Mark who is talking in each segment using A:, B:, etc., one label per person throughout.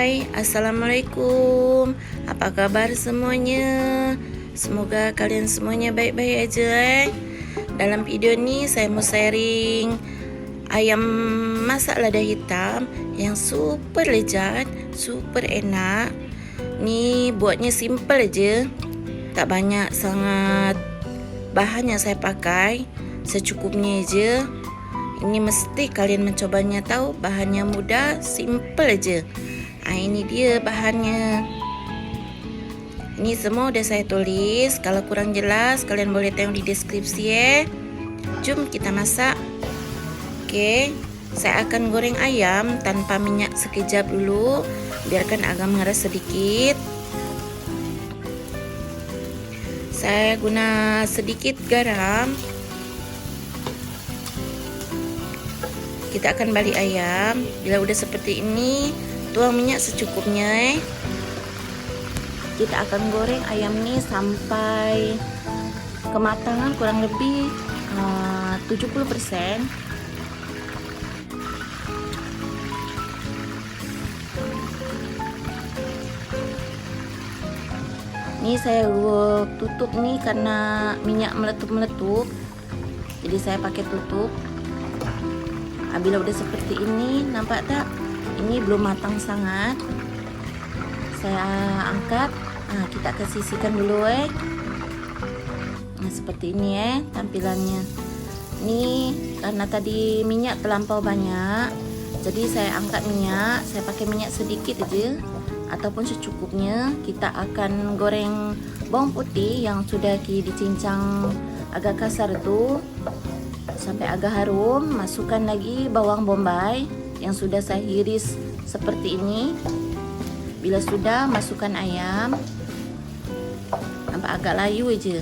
A: Hai, Assalamualaikum. Apa kabar semuanya? Semoga kalian semuanya baik-baik aja. Dalam video ini saya mau sharing ayam masak lada hitam yang super lezat, super enak. Nih buatnya simple aja, tak banyak sangat bahan yang saya pakai, secukupnya aja. Ini mesti kalian mencobanya, tahu bahannya mudah, simple aja. Ini dia bahannya. Ini semua udah saya tulis. Kalau kurang jelas kalian boleh tengok di deskripsi ya. Jom kita masak. Oke, saya akan goreng ayam tanpa minyak sekejap dulu. Biarkan agak mengeras sedikit. Saya guna sedikit garam. Kita akan balik ayam. Bila udah seperti ini, tuang minyak secukupnya. Kita akan goreng ayam ini sampai kematangan kurang lebih 70%. Ini saya tutup nih karena minyak meletup-meletup. Jadi saya pakai tutup. Bila udah seperti ini, nampak tak? Ini belum matang sangat. Saya angkat. Kita akan sisihkan dulu seperti ini tampilannya. Ini karena tadi minyak terlampau banyak, jadi saya angkat minyak. Saya pakai minyak sedikit aja ataupun secukupnya. Kita akan goreng bawang putih yang sudah dicincang agak kasar tuh sampai agak harum. Masukkan lagi bawang bombay yang sudah saya iris seperti ini. Bila sudah, masukkan ayam. Nampak agak layu aja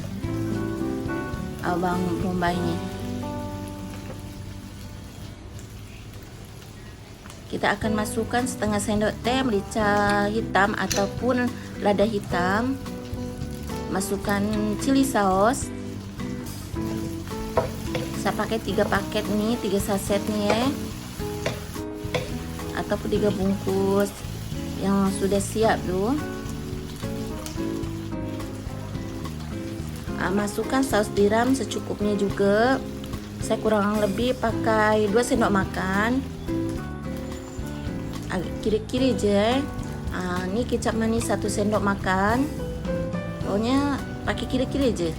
A: bawang bombaynya. Kita akan masukkan setengah sendok teh merica hitam ataupun lada hitam. Masukkan chili sauce. Saya pakai 3 paket nih, 3 saset nih ya, ataupun 3 bungkus yang sudah siap tuh. Masukkan saus tiram secukupnya juga. Saya kurang lebih pakai 2 sendok makan, agak kiri-kiri aja. Ini kecap manis 1 sendok makan, pokoknya pakai kiri-kiri aja.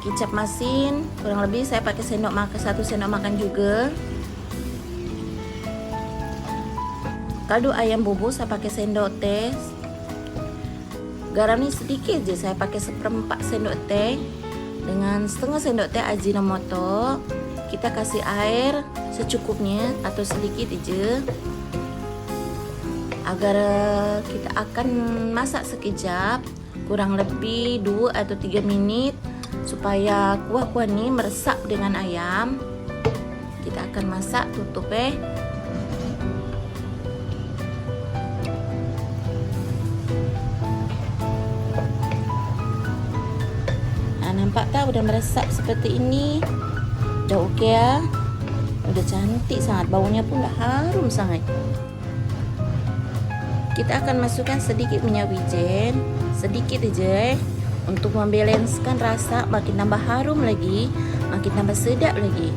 A: Kecap masin kurang lebih saya pakai 1 sendok makan juga. Kaldu ayam bubuk saya pakai sendok teh. Garam ini sedikit aja, saya pakai 1/4 sendok teh dengan setengah sendok teh Ajinomoto. Kita kasih air secukupnya atau sedikit aja. Agar kita akan masak sekejap, kurang lebih 2 atau 3 menit supaya kuah-kuah ini meresap dengan ayam. Kita akan masak, tutup nampak tak udah meresap seperti ini. Udah oke ya. Udah cantik sangat, baunya pun udah harum sangat. Kita akan masukkan sedikit minyak wijen, sedikit aja untuk membalanskan rasa, makin tambah harum lagi, makin tambah sedap lagi.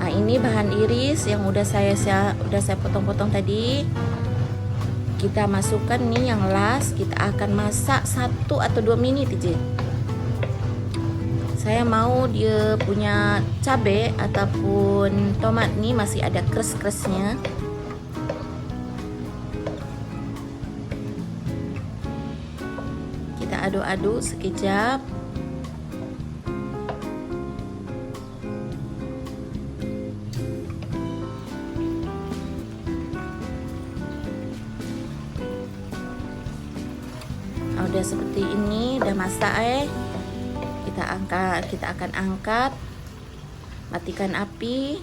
A: Ini bahan iris yang udah saya potong-potong tadi. Kita masukkan nih yang last. Kita akan masak 1 atau 2 menit aja. Saya mau dia punya cabai ataupun tomat nih masih ada kres-kresnya. Kita aduk-aduk sekejap. Udah seperti ini, udah masak kita akan angkat, matikan api.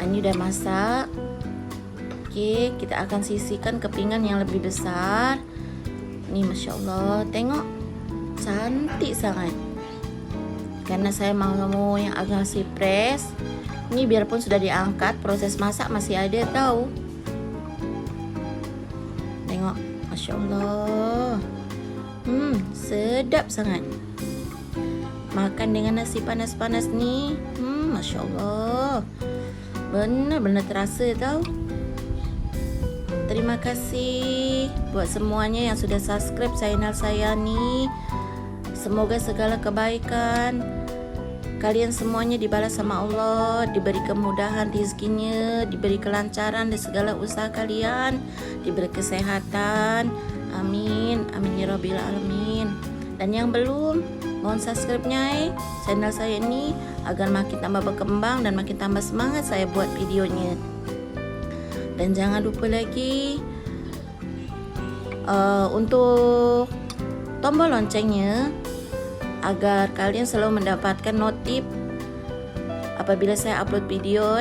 A: Ini udah masak. Oke, kita akan sisihkan ke pinggan yang lebih besar. Nih Masya Allah, tengok cantik sangat. Karena saya mau yang agak sipres. Ini biarpun sudah diangkat, proses masak masih ada tahu. Tengok, Masya Allah. Sedap sangat. Makan dengan nasi panas-panas ni, Masya Allah. Benar-benar terasa tau. Terima kasih buat semuanya yang sudah subscribe channel saya ni. Semoga segala kebaikan kalian semuanya dibalas sama Allah, diberi kemudahan rezekinya, diberi kelancaran di segala usaha kalian, diberi kesehatan. Amin, amin ya rabbil alamin. Dan yang belum, mohon subscribe-nya channel saya ini agar makin tambah berkembang dan makin tambah semangat saya buat videonya. Dan jangan lupa lagi untuk tombol loncengnya agar kalian selalu mendapatkan notif apabila saya upload video.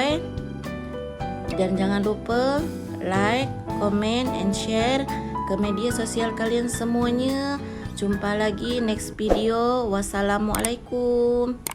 A: Dan jangan lupa like, comment, and share ke media sosial kalian semuanya. Jumpa lagi next video. Wassalamualaikum.